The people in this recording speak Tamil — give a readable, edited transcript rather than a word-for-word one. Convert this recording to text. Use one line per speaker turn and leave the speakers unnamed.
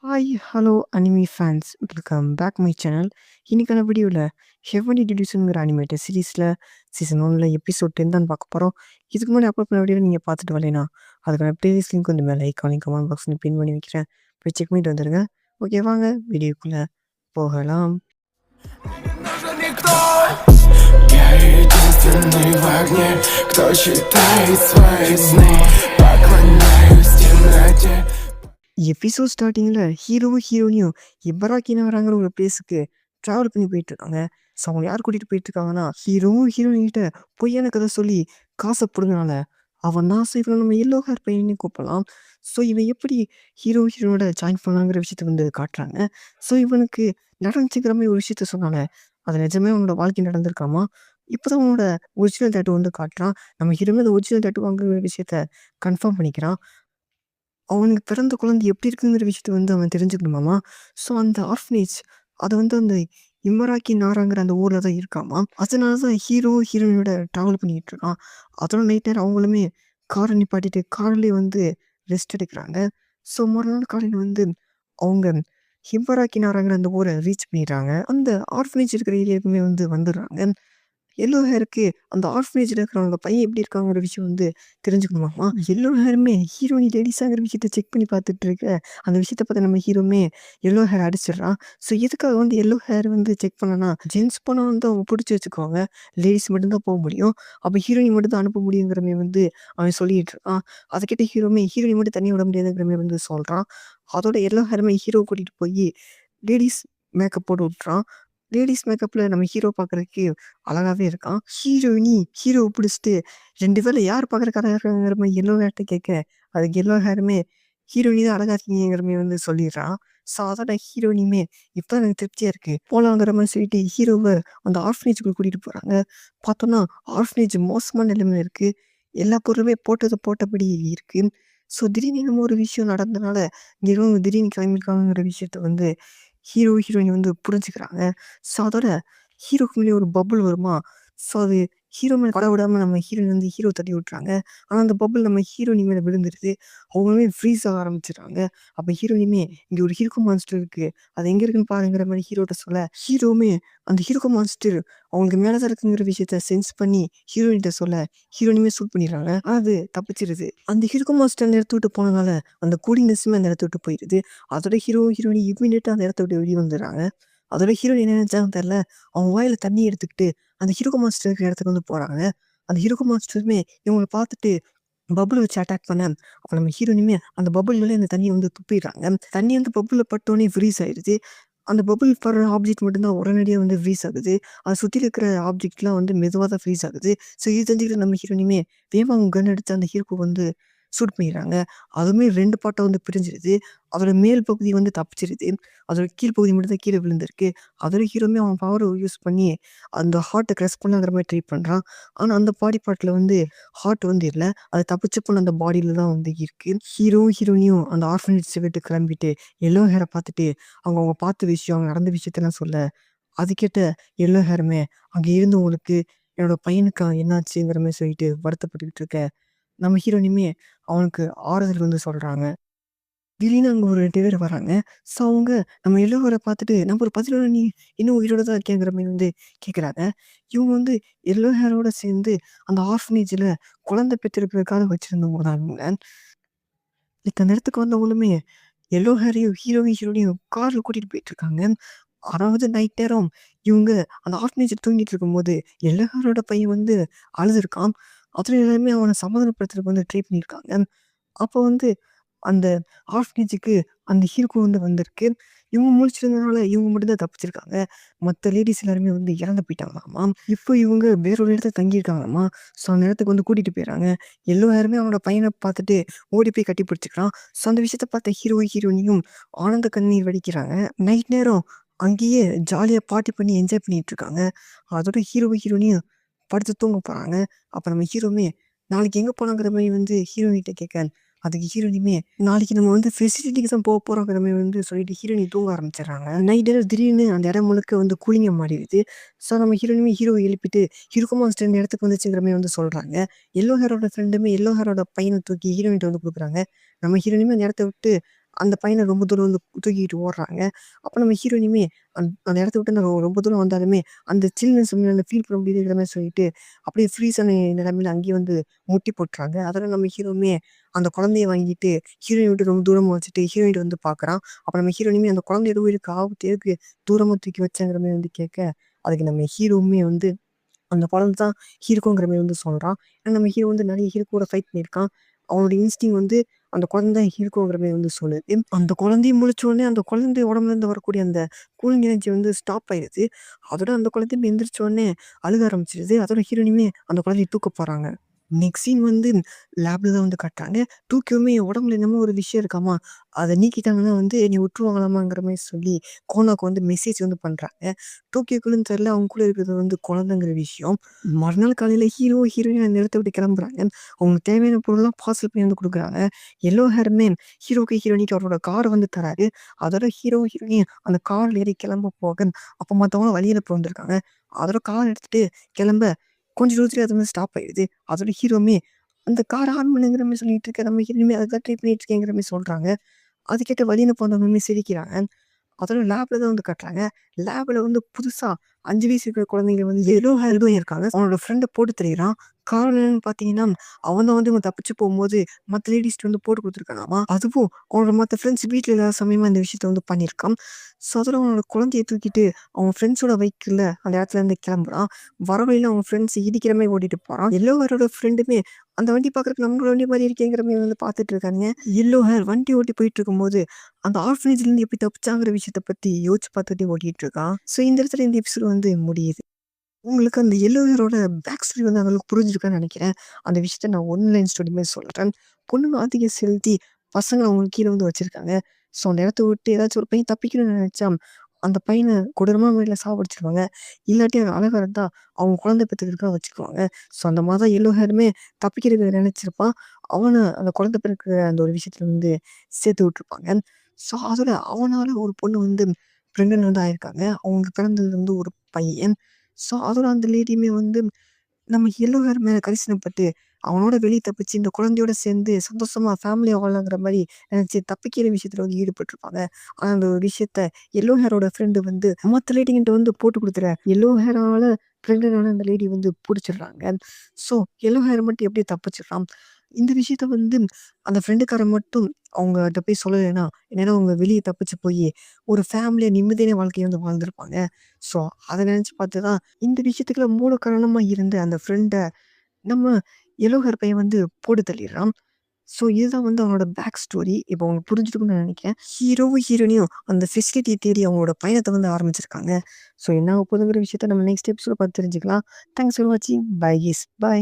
Hi, hello anime fans. Welcome back my channel. இன்னைக்கான வீடியோவில் ஹெவன்லி டிலியூஷன்ங்கிற அனிமேட்டட் சீரிஸில் சீசன் 1ல் எபிசோட் 10 தான் பார்க்க போகிறோம். இதுக்கு முன்னாடி அப்லோட் பண்ண வீடியோ நீங்கள் பார்த்துட்டு வரலைனா அதுக்கான பிளேலிஸ்ட் லிங்க் வந்து மேலே ஐக்கானிக் கமெண்ட் பாக்ஸில் பின் பண்ணி வைக்கிறேன். போய் செக் பண்ணிட்டு வந்துடுங்க. ஓகே, வாங்க வீடியோக்குள்ளே போகலாம்.
Я единственный в огне, кто считает свои сны. Поклоняюсь темноте.
எபிசோட் ஸ்டார்டிங்கில் ஹீரோவும் ஹீரோனியும் இபராக்கினவராங்கிற ஒரு பிளேஸுக்கு ட்ராவல் பண்ணி போயிட்டு இருக்காங்க. ஸோ அவங்க யார் கூட்டிகிட்டு போயிட்டு இருக்காங்கன்னா, ஹீரோவும் ஹீரோயின்கிட்ட பொய்யான கதை சொல்லி காசை பிடுங்கனால அவன் தான். ஸோ இவனை நம்ம எல்லோ ஹேர் பையனே கூப்பிடலாம். ஸோ இவன் எப்படி ஹீரோ ஹீரோனோட ஜாயின் பண்ணலாங்கிற விஷயத்த வந்து காட்டுறாங்க. ஸோ இவனுக்கு நடந்துச்சுக்கிற மாதிரி ஒரு விஷயத்த சொன்னால அது நிஜமே அவனோட வாழ்க்கை நடந்திருக்காமா. இப்போதான் அவனோட ஒரிஜினல் டேட்டு வந்து காட்டுறான். நம்ம ஹீரோமே அந்த ஒரிஜினல் டேட்டு வாங்குற விஷயத்த கன்ஃபார்ம் பண்ணிக்கிறான். அவனுக்கு பிறந்த குழந்தை எப்படி இருக்குங்கிற விஷயத்த வந்து அவன் தெரிஞ்சுக்கணுமாமா. ஸோ அந்த ஆர்ஃபனேஜ் அது வந்து அந்த இம்மராக்கி நாராங்கிற அந்த ஊரில் தான் இருக்காமா. அதனால தான் ஹீரோ ஹீரோயினோட ட்ராவல் பண்ணிகிட்டு இருக்கான். அதோட நைட் நேரம் அவங்களுமே காரை நிப்பாட்டிட்டு கார்லேயே வந்து ரெஸ்ட் எடுக்கிறாங்க. ஸோ மறுநாள் காலையில் வந்து அவங்க ஹிம்பராக்கி நாராங்கிற அந்த ஊரை ரீச் பண்ணிடுறாங்க. அந்த ஆர்ஃபனேஜ் இருக்கிற ஏரியாவுக்குமே வந்து வந்துடுறாங்க. எல்லோ ஹேருக்கு அந்த ஆர்ஃபனேஜில் இருக்கிறவங்க பையன் எப்படி இருக்காங்கிற விஷயம் வந்து தெரிஞ்சுக்கணுமாமா. எல்லோ ஹேருமே ஹீரோனி லேடிஸாங்கிற விஷயத்த செக் பண்ணி பார்த்துட்டு இருக்க அந்த விஷயத்த பார்த்து நம்ம ஹீரோமே எல்லோ ஹேர் அடிச்சிடுறான். ஸோ எதுக்காக வந்து எல்லோ ஹேர் வந்து செக் பண்ணனா, ஜென்ஸ் பணம் வந்து அவங்க பிடிச்சி வச்சுக்குவாங்க, லேடிஸ் மட்டும்தான் போக முடியும், அப்போ ஹீரோயின் மட்டும் தான் அனுப்ப முடியுங்கிற மாதிரி வந்து அவன் சொல்லிட்டு இருக்கான். அதை கேட்ட ஹீரோமே ஹீரோயின் மட்டும் தனியாக விட முடியாதுங்கிற மாதிரி வந்து சொல்கிறான். அதோட எல்லோ ஹேருமே ஹீரோ கூட்டிகிட்டு போய் லேடிஸ் மேக்கப் போட்டு விட்றான். லேடிஸ் மேக்கப்பில் நம்ம ஹீரோ பார்க்குறதுக்கு அழகாகவே இருக்கான். ஹீரோவை பிடிச்சிட்டு 2 பேரில் யார் பார்க்குறக்கு அழகாக இருக்காங்கிற மாதிரி எல்லோ ஹேர்ட்ட கேட்க, அதுக்கு எல்லோ ஹேருமே ஹீரோயினி தான் அழகாக இருக்கீங்கிற மாதிரி வந்து சொல்லிடுறான். ஸோ அதோட ஹீரோயினியுமே இப்போ எனக்கு திருப்தியாக இருக்குது போகலாங்கிற மாதிரி சொல்லிட்டு ஹீரோவை அந்த ஆர்ஃபனேஜுக்குள்ளே கூட்டிகிட்டு போகிறாங்க. பார்த்தோன்னா ஆர்ஃபனேஜ் மோசமான நிலைமையில் இருக்குது. எல்லா பொருளுமே போட்டபடி இருக்குது. ஸோ திடீர்னு என்னமோ ஒரு விஷயம் நடந்தனால ஹீரோ திடீர்னு கிளம்பியிருக்காங்கிற விஷயத்த வந்து ஹீரோயின் வந்து புரிஞ்சுக்கிறாங்க. ஸோ அதோட ஹீரோக்குள்ளேயே ஒரு பபுள் வருமா. ஸோ அது ஹீரோ மேலே பட விடாமல் நம்ம ஹீரோயின் வந்து ஹீரோ தட்டி விட்றாங்க. ஆனால் அந்த பபுள் நம்ம ஹீரோயினி மேலே விழுந்துருது. அவங்களுமே ஃப்ரீஸ் ஆக ஆரம்பிச்சிடுறாங்க. அப்போ ஹீரோயினுமே இங்கே ஒரு ஹீரோ மான்ஸ்டர் இருக்குது, அது எங்கே இருக்குன்னு பாருங்கிற மாதிரி ஹீரோட்ட சொல்ல, ஹீரோவுமே அந்த ஹீரோ மான்ஸ்டர் அவங்களுக்கு மேலே தான் இருக்குங்கிற விஷயத்த சென்ஸ் பண்ணி ஹீரோயின்கிட்ட சொல்ல, ஹீரோயினுமே ஷூட் பண்ணிடுறாங்க. அது தப்பிச்சிருது. அந்த ஹீரோ மான்ஸ்டர் அந்த இடத்த விட்டு போனதால அந்த கூலிங்னஸுமே அந்த இடத்த விட்டு போயிடுது. அதோட ஹீரோயினி இம்மிடியேட்டாக அந்த இடத்த விட்டு வெளியே வந்துடுறாங்க. அதோட ஹீரோயின் என்ன நினைச்சாங்கன்னு தெரில, அவங்க வாயில தண்ணி எடுத்துக்கிட்டு அந்த ஹீரோ மான்ஸ்டர் இருக்கிற இடத்துக்கு வந்து போகிறாங்க. அந்த ஹீரோ மான்ஸ்டருமே இவங்களை பார்த்துட்டு பபுள் வச்சு அட்டாக் பண்ண, அப்போ நம்ம ஹீரோயினுமே அந்த பபுள்ல அந்த தண்ணியை வந்து துப்பிடுறாங்க. தண்ணி வந்து பபுளில் பட்டோன்னே ஃப்ரீஸ் ஆயிடுது. அந்த பபுள் படுற ஆப்ஜெக்ட் மட்டும்தான் உடனடியாக வந்து ஃப்ரீஸ் ஆகுது. அதை சுற்றி இருக்கிற ஆப்ஜெக்ட்லாம் வந்து மெதுவாக தான் ஃப்ரீஸ் ஆகுது. ஸோ இது தெரிஞ்சுக்கிட்டு நம்ம ஹீரோயினுமே வேகமாக கன் எடுத்து அந்த ஹீரோக்கு வந்து ஷூட் பண்ணிடுறாங்க. அதுவுமே 2 பார்ட்டாக வந்து பிரிஞ்சிருது. அதோட மேல் பகுதி வந்து தப்பிச்சிருது. அதோட கீழ் பகுதி மட்டும் தான் கீழே விழுந்திருக்கு. அதோட ஹீரோமே அவன் பவரை யூஸ் பண்ணி அந்த ஹார்ட்டை க்ரஷ் பண்ணாங்கிற மாதிரி ட்ரை பண்ணுறான். ஆனால் அந்த பாடி பார்ட்டில் வந்து ஹார்ட் வந்து இல்லை, அது தப்பிச்சு போன அந்த பாடியில் தான் வந்து இருக்குது. ஹீரோனியும் அந்த ஆர்ஃபனேஜ் விட்டு கிளம்பிட்டு எல்லோ ஹேரை பார்த்துட்டு அவங்க பார்த்த விஷயம், அவங்க நடந்த விஷயத்தெல்லாம் சொல்ல, அது கேட்ட எல்லோ ஹேருமே அங்கே இருந்தவங்களுக்கு என்னோட பையனுக்கு என்னாச்சுங்கிற மாதிரி சொல்லிட்டு வருத்தப்பட்டுக்கிட்டு இருக்க, நம்ம ஹீரோனியுமே அவனுக்கு ஆறுதல் வந்து சொல்கிறாங்க. திடீர்னு அங்கே ஒரு 2 பேர் வராங்க. ஸோ அவங்க நம்ம எல்லோவரை பார்த்துட்டு நம்ம ஒரு 11 நீ இன்னும் உயிரோட தான் இருக்கியாங்கிற மாதிரி வந்து கேட்குறாங்க. இவங்க வந்து எல்லோ ஹேரோட சேர்ந்து அந்த ஆர்ஃபனேஜில் குழந்தை பெற்றெடுக்கிறதுக்காக வச்சுருந்தவங்க தான் இவங்க. லைக் அந்த இடத்துக்கு வந்தவங்களுமே எல்லோ ஹேரையும் ஹீரோயினையும் காரில் கூட்டிகிட்டு போயிட்டுருக்காங்க. அதாவது நைட் நேரம் இவங்க அந்த ஆர்ஃபனேஜில் தூங்கிட்டு இருக்கும்போது எல்லோ ஹேரோட பையன் வந்து அழுதுருக்கான். அதில் எல்லாருமே அவனை சமாதானப்படுத்துறதுக்கு வந்து ட்ரை பண்ணியிருக்காங்க. அப்போ வந்து அந்த ஆர்ஃபனேஜுக்கு அந்த ஹீரோக்கு வந்து வந்திருக்கு. இவங்க முழிச்சிருந்தனால இவங்க மட்டும் தான் தப்பிச்சிருக்காங்க. மற்ற லேடீஸ் எல்லாருமே வந்து இறந்து போயிட்டாங்களாமா. இப்போ இவங்க வேற ஒரு இடத்துல தங்கியிருக்காங்களாமா. ஸோ அந்த இடத்துக்கு வந்து கூட்டிகிட்டு போயிடுறாங்க. எல்லாருமே அவனோட பையனை பார்த்துட்டு ஓடி போய் கட்டி பிடிச்சிக்கிறான். ஸோ அந்த விஷயத்த பார்த்த ஹீரோயினியும் ஆனந்த கண்ணீர் வடிக்கிறாங்க. நைட் நேரம் அங்கேயே ஜாலியாக பார்ட்டி பண்ணி என்ஜாய் பண்ணிட்டு இருக்காங்க. அதோட ஹீரோயினியும் படுத்து தூங்க போகிறாங்க. அப்போ நம்ம ஹீரோமே நாளைக்கு எங்கே போனாங்கிற மாதிரி வந்து ஹீரோயின்கிட்ட கேட்க, அதுக்கு ஹீரோயினுமே நாளைக்கு நம்ம வந்து ஃபெசிலிட்டிக்கு தான் போகிறோங்கிற மாதிரி வந்து சொல்லிட்டு ஹீரோயினி தூங்க ஆரம்பிச்சிடுறாங்க. நைட்டு திடீர்னு அந்த இடம் முழுக்க வந்து கூலிங்காக மாறிடுது. ஸோ நம்ம ஹீரோவை எழுப்பிட்டு ஹீரோ மாஸ்டர் இந்த இடத்துக்கு வந்துச்சுங்கிற மாதிரி வந்து சொல்கிறாங்க. எல்லோ ஹேரோட ஃப்ரெண்டுமே எல்லோ ஹேரோட பையனை தூக்கி ஹீரோயின்ட்ட வந்து கொடுக்குறாங்க. நம்ம ஹீரோயினுமே அந்த இடத்த விட்டு அந்த பையன ரொம்ப தூரம் வந்து தூக்கிட்டு ஓடுறாங்க. அப்ப நம்ம ஹீரோயினுமே அந்த இடத்த விட்டு நான் ரொம்ப தூரம் வந்தாலுமே, அந்த சில்னஸ் வந்து ஃபீல் பண்ண முடியுதுங்கிற மாரி சொல்லிட்டு, அப்படியே ஃப்ரீஸ் ஆன நிலைமையில அங்கேயே வந்து முட்டி போட்டுறாங்க. அதோட நம்ம ஹீரோவுமே அந்த குழந்தைய வாங்கிட்டு ஹீரோயின விட்டு ரொம்ப தூரமா வச்சுட்டு ஹீரோயின்ட்ட வந்து பார்க்குறான். அப்ப நம்ம ஹீரோயினுமே அந்த குழந்தையோட உயிருக்கு ஆபத்து எதுக்கு தூரமா தூக்கி வச்சேங்கிற மாரி வந்து கேட்க, அதுக்கு நம்ம ஹீரோவுமே வந்து அந்த குழந்தை தான் ஹீரோங்கிற மாரி வந்து சொல்றான். ஏன்னா நம்ம ஹீரோ வந்து நெறைய ஹீரோ கூட ஃபைட் பண்ணியிருக்கான். அவனோட இன்ஸ்டிங் வந்து அந்த குழந்தை தான் ஹீரோங்கிற மாரி வந்து சொல்லுது. அந்த குழந்தையும் முழிச்ச உடனே அந்த குழந்தை உடம்புலேருந்து வரக்கூடிய அந்த கூலிங் எனர்ஜி வந்து ஸ்டாப் ஆயிருது. அதோட அந்த குழந்தையும் எந்திரிச்ச உடனே அழுக ஆரம்பிச்சிருது. அதோட ஹீரோயினுமே அந்த குழந்தைய தூக்க போறாங்க. நெக்ஸ்ட் சீன் வந்து லேப்ல தான் வந்து காட்டுறாங்க. டோக்கியோவுமே என் உடம்புல என்னமோ ஒரு விஷயம் இருக்காமா, அத நீக்கிட்டாங்கன்னா வந்து என்னைய விட்டுருவாங்களாமாங்கிற மாரி சொல்லி கோனாக்கு வந்து மெசேஜ் வந்து பண்றாங்க. டோக்கியோக்குள்ளன்னு தெரியல அவங்க கூட இருக்கிறது வந்து குழந்தைங்கிற விஷயம். மறுநாள் காலையில ஹீரோ, ஹீரோயின் அந்த இடத்த விட்டு கிளம்புறாங்க. அவங்களுக்கு தேவையான பொருள்லாம் பார்சல் பண்ணி வந்து குடுக்குறாங்க. எல்லோ ஹேர் மேன் ஹீரோக்கு, ஹீரோயினிக்கு அவரோட கார வந்து தராரு. அதோட ஹீரோ, ஹீரோயின் அந்த கார்ல ஏறி கிளம்ப போக, அப்ப மத்தவங்கலாம் வழியில வந்திருக்காங்க. அதோட கார் எடுத்துட்டு கிளம்ப கொஞ்சம் தூரத்திலே அது வந்து ஸ்டாப் ஆயிடுது. அதோட ஹீரோவுமே அந்த கார ஆன் பண்ணுங்கிற மாரி சொல்லிட்டு இருக்க. நம்ம ஹீரோயினுமே அதுக்கு ட்ரை பண்ணிட்டு இருக்கேங்கிற மாரி சொல்றாங்க. அது கேட்ட வழியில போனவங்களுமே சிரிக்கிறாங்க. அதோட லேப்ல தான் வந்து காட்டுறாங்க. லேப்ல வந்து புதுசா 5 வயசு இருக்கிற குழந்தைங்க வந்து எல்லோ ஹேர்டும் இருக்காங்க. அவனோட ஃப்ரெண்ட போட்டு தெளிறான். காரணம் என்னன்னு பார்த்தீங்கன்னா, அவன் தான் வந்து இவன் தப்பிச்சு போம்போது மத்த லேடீஸ்ட்ட வந்து போட்டு குடுத்துருக்கானாமா. அதுவும் அவனோட மத்த ஃப்ரெண்ட்ஸ் வீட்ல இல்லாத சமயமா இந்த விஷயத்த வந்து பண்ணியிருக்கான். ஸோ, அதோட அவனோட குழந்தைய தூக்கிட்டு அவன் ஃப்ரெண்ட்ஸோட பைக்ல அந்த இடத்துலருந்து கிளம்புறான். வர வழியில அவன் ஃப்ரெண்ட்ஸ் இடிக்கிற மாரி ஓட்டிட்டு போறான். எல்லோ ஹேரோட ஃப்ரெண்டுமே அந்த வண்டி பார்க்கறதுக்கு நம்மளோட வண்டி மாரி இருக்கேங்கிற மாரி வந்து பார்த்துட்டு இருக்கானுங்க. எல்லோ ஹேர் வண்டி ஓட்டி போயிட்டு இருக்கும்போது அந்த ஆர்ஃபனேஜ்லேருந்து எப்படி தப்பிச்சாங்கிற விஷயத்த பத்தி யோசிச்சு பார்த்துட்டே ஓட்டிட்டு இருக்கான். ஸோ இந்த இடத்துல இந்த எபிசோட் வந்து முடியுது. உங்களுக்கு அந்த எல்லோ ஹேரோட பேக் ஸ்டோரி வந்து அந்த அளவுக்கு புரிஞ்சிருக்கும்னு நெனைக்கிறேன். அந்த விஷயத்த நான் ஒன்லைன் ஸ்டோரி மாரி சொல்றேன். பொண்ணுங்க ஆதிக்கம் செலுத்தி பசங்கள அவங்களுக்கு கீழ வந்து வச்சிருக்காங்க. ஸோ அந்த இடத்த விட்டு ஏதாச்சும் ஒரு பையன் தப்பிக்கணும்னு நெனைச்சா, அந்த பையன கொடூரமான முறையில சாவடிச்சுருவாங்க. இல்லாட்டி அவன் அழகா இருந்தா அவங்க குழந்தை பெத்துக்கிறதுக்காக வச்சுக்குவாங்க. ஸோ அந்த மாரி தான் எல்லோ ஹேருமே தப்பிக்கிறதுக்கு நெனைச்சிருப்பான். அவன அந்த குழந்தை பிறக்கிற அந்த ஒரு விஷயத்துல வந்து சேர்த்து விட்டுருப்பாங்க. ஸோ அதோட அவனால ஒரு பொண்ணு வந்து பிரெக்னன்ட் வந்து ஆயிருக்காங்க. அவங்களுக்கு பிறந்தது வந்து ஒரு பையன். ஸோ அதோட அந்த லேடியுமே வந்து நம்ம எல்லோ ஹேர் மேல கரிசனப்பட்டு, அவனோட வெளிய தப்பிச்சு இந்த குழந்தையோட சேர்ந்து சந்தோஷமா ஃபேமிலியா வாழலாங்கிற மாரி நெனச்சு தப்பிக்கிற விஷயத்துல வந்து ஈடுபட்டுருப்பாங்க. ஆனா அந்த ஒரு விஷயத்த எல்லோ ஹேரோட ஃப்ரெண்டு வந்து மத்த லேடிகிட்ட வந்து போட்டு குடுத்துற எல்லோ ஹேரால பிரெக்னன்ட் ஆன அந்த லேடி வந்து புடிச்சிடுறாங்க. ஸோ எல்லோ ஹேர் மட்டும் எப்படி தப்பிச்சிடுறான்? இந்த விஷயத்த வந்து அந்த ஃப்ரெண்டுக்காரன் மட்டும் அவங்கட்ட போய் சொல்லலைன்னா, இந்நேரம் அவங்க வெளிய தப்பிச்சு போயி ஒரு ஃபேமிலியா நிம்மதியான வாழ்க்கைய வந்து வாழ்ந்திருப்பாங்க. ஸோ அத நெனச்சு பார்த்து தான் இந்த விஷயத்துக்குலாம் மூல காரணமா இருந்த அந்த ஃப்ரெண்ட நம்ம எல்லோ ஹேர் பையன் வந்து போட்டு தள்ளிடுறான். ஸோ இதுதான் வந்து அவனோட பேக் ஸ்டோரி. இப்போ உங்களுக்கு புரிஞ்சிருக்கும்னு நான் நெனைக்கிறேன். ஹீரோவும், ஹீரோயினியும் அந்த ஃபெசிலிட்டிய தேடி அவங்களோட பயணத்த வந்து ஆரம்பிச்சிருக்காங்க. ஸோ என்ன ஆக போதுங்கிற விஷயத்த நம்ம நெக்ஸ்ட் எபிசோட்ல பார்த்து தெரிஞ்சுக்கலாம். தேங்க்ஸ் ஃபார் வாட்சிங். Bye guys. பை.